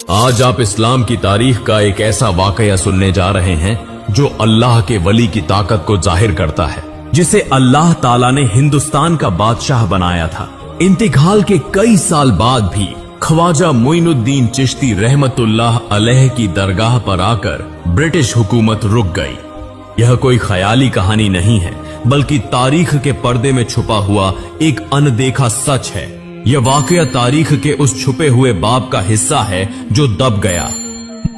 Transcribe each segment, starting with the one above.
आज आप इस्लाम की तारीख का एक ऐसा वाकया सुनने जा रहे हैं जो अल्लाह के वली की ताकत को जाहिर करता है, जिसे अल्लाह ताला ने हिंदुस्तान का बादशाह बनाया था। इंतकाल के कई साल बाद भी ख्वाजा मोइनुद्दीन चिश्ती रहमतुल्लाह अलैह की दरगाह पर आकर ब्रिटिश हुकूमत रुक गई। यह कोई ख्याली कहानी नहीं है, बल्कि तारीख के पर्दे में छुपा हुआ एक अनदेखा सच है। यह वाकया तारीख के उस छुपे हुए बाब का हिस्सा है जो दब गया,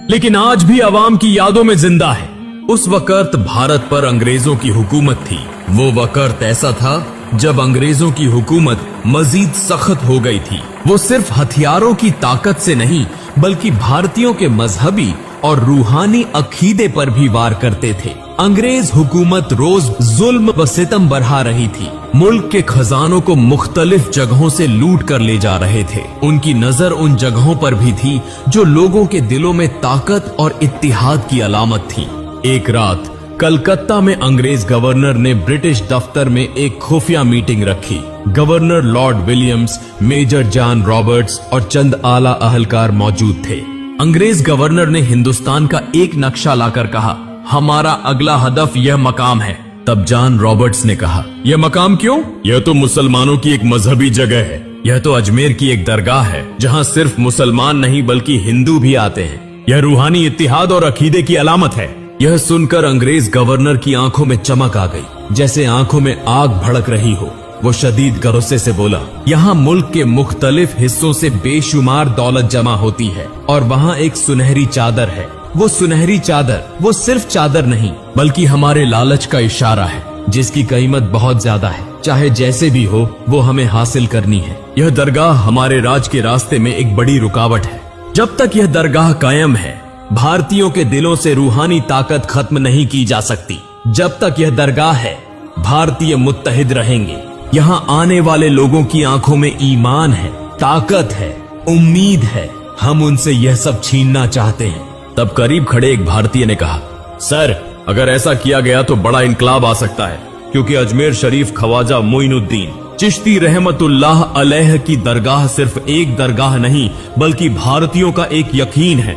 लेकिन आज भी अवाम की यादों में जिंदा है। उस वक्त भारत पर अंग्रेजों की हुकूमत थी। वो वक्त ऐसा था जब अंग्रेजों की हुकूमत मजीद सख्त हो गई थी। वो सिर्फ हथियारों की ताकत से नहीं, बल्कि भारतीयों के मजहबी और रूहानी अकीदे पर भी वार करते थे। अंग्रेज हुकूमत रोज जुल्म व सितम बढ़ा रही थी। मुल्क के खजानों को मुख्तलिफ जगहों से लूट कर ले जा रहे थे। उनकी नजर उन जगहों पर भी थी जो लोगों के दिलों में ताकत और इत्तिहाद की अलामत थी। एक रात कलकत्ता में अंग्रेज गवर्नर ने ब्रिटिश दफ्तर में एक खुफिया मीटिंग रखी। Governor Lord Williams, Major John Roberts और चंद आला अहलकार मौजूद थे। अंग्रेज गवर्नर ने हिंदुस्तान का एक नक्शा लाकर कहा, हमारा अगला हदफ यह मकाम है। तब जॉन रॉबर्ट्स ने कहा, यह मकाम क्यों? यह तो मुसलमानों की एक मजहबी जगह है। यह तो अजमेर की एक दरगाह है जहां सिर्फ मुसलमान नहीं बल्कि हिंदू भी आते हैं। यह रूहानी इत्तिहाद और अकीदे की अलामत है। यह सुनकर अंग्रेज गवर्नर की आंखों में चमक आ गई, जैसे आंखों में आग भड़क रही हो। वो शदीद गुस्से से बोला, यहाँ मुल्क के मुख्तलिफ हिस्सों से बेशुमार दौलत जमा होती है और वहाँ एक सुनहरी चादर है। वो सुनहरी चादर वो सिर्फ चादर नहीं, बल्कि हमारे लालच का इशारा है, जिसकी कीमत बहुत ज्यादा है। चाहे जैसे भी हो, वो हमें हासिल करनी है। यह दरगाह हमारे राज के रास्ते में एक बड़ी रुकावट है। जब तक यह दरगाह कायम है, भारतीयों के दिलों से रूहानी ताकत खत्म नहीं की जा सकती। जब तक यह दरगाह है, भारतीय मुत्तहिद रहेंगे। यहाँ आने वाले लोगों की आंखों में ईमान है, ताकत है, उम्मीद है। हम उनसे यह सब छीनना चाहते हैं। तब करीब खड़े एक भारतीय ने कहा, सर, अगर ऐसा किया गया तो बड़ा इनकलाब आ सकता है, क्योंकि अजमेर शरीफ ख्वाजा मोइनुद्दीन चिश्ती रहमतुल्लाह अलैह की दरगाह सिर्फ एक दरगाह नहीं, बल्कि भारतीयों का एक यकीन है।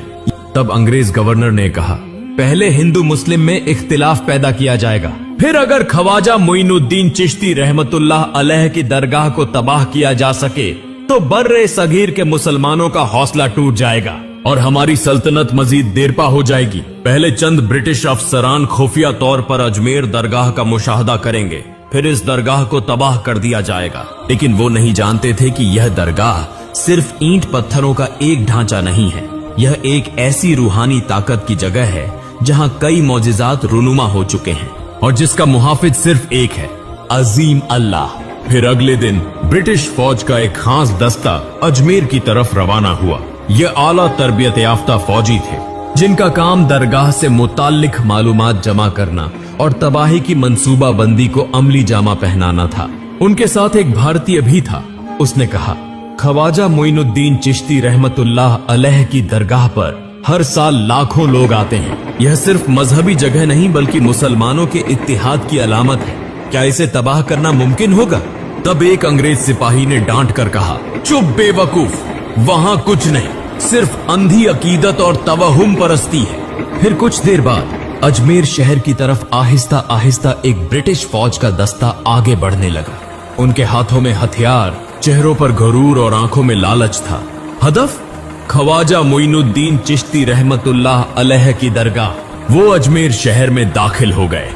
तब अंग्रेज गवर्नर ने कहा, पहले हिंदू मुस्लिम में इख्तिलाफ पैदा किया जाएगा, फिर अगर ख्वाजा मोइनुद्दीन चिश्ती रहमतुल्लाह अलैह की दरगाह को तबाह किया जा सके तो बर्रे सगीर के मुसलमानों का हौसला टूट जाएगा और हमारी सल्तनत मजीद देरपा हो जाएगी। पहले चंद ब्रिटिश अफसरान खुफिया तौर पर अजमेर दरगाह का मुशाहदा करेंगे, फिर इस दरगाह को तबाह कर दिया जाएगा। लेकिन वो नहीं जानते थे कि यह दरगाह सिर्फ ईंट पत्थरों का एक ढांचा नहीं है। यह एक ऐसी रूहानी ताकत की जगह है जहां कई मौजिजात रुनुमा हो चुके हैं और जिसका मुहाफिज सिर्फ एक है, अजीम अल्लाह। फिर अगले दिन ब्रिटिश फौज का एक खास दस्ता अजमेर की तरफ रवाना हुआ। यह आला तरबियत याफ्ता फौजी थे, जिनका काम दरगाह से मुताल्लिक मालूमात जमा करना और तबाही की मंसूबा बंदी को अमली जामा पहनाना था। उनके साथ एक भारतीय भी था। उसने कहा, ख्वाजा मोइनुद्दीन चिश्ती रहमतुल्लाह अलैह की दरगाह पर हर साल लाखों लोग आते हैं। यह सिर्फ मजहबी जगह नहीं, बल्कि मुसलमानों के इत्तिहाद की अलामत है। क्या इसे तबाह करना मुमकिन होगा? तब एक अंग्रेज सिपाही ने डांट कर कहा, चुप बेवकूफ, वहाँ कुछ नहीं, सिर्फ अंधी अकीदत और तवहुम परस्ती है। फिर कुछ देर बाद अजमेर शहर की तरफ आहिस्ता आहिस्ता एक ब्रिटिश फौज का दस्ता आगे बढ़ने लगा। उनके हाथों में हथियार, चेहरों पर गरूर और आंखों में लालच था। हदफ ख्वाजा मोइनुद्दीन चिश्ती रहमतुल्लाह अलैह की दरगाह। वो अजमेर शहर में दाखिल हो गए।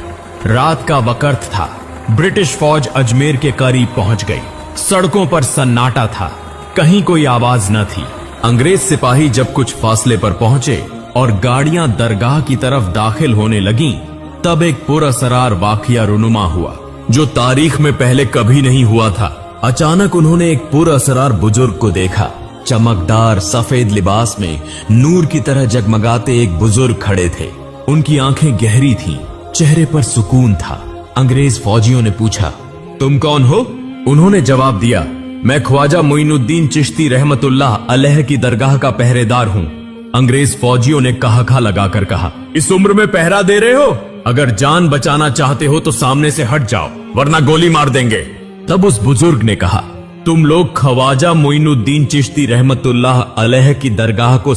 रात का वक्त था। ब्रिटिश फौज अजमेर के करीब पहुंच गई। सड़कों पर सन्नाटा था, कहीं कोई आवाज न थी। अंग्रेज सिपाही जब कुछ फासले पर पहुंचे और गाड़ियां दरगाह की तरफ दाखिल होने लगीं, तब एक पुरअसरार वाकया रुनुमा हुआ जो तारीख में पहले कभी नहीं हुआ था। अचानक उन्होंने एक पुरअसरार बुजुर्ग को देखा। चमकदार सफेद लिबास में नूर की तरह जगमगाते एक बुजुर्ग खड़े थे। उनकी आंखें गहरी थीं, चेहरे पर सुकून था। अंग्रेज फौजियों ने पूछा, तुम कौन हो? उन्होंने जवाब दिया, मैं ख्वाजा मोइनुद्दीन चिश्ती रहमतुल्लाह अलैह की दरगाह का पहरेदार हूँ। अंग्रेज फौजियों ने कहा लगाकर कहा, इस उम्र में पहरा दे रहे हो? अगर जान बचाना चाहते हो तो सामने से हट जाओ, वरना गोली मार देंगे। तब उस बुजुर्ग ने कहा, तुम लोग ख्वाजा मोइनुद्दीन चिश्ती रहमतुल्लाह अलैह की दरगाह को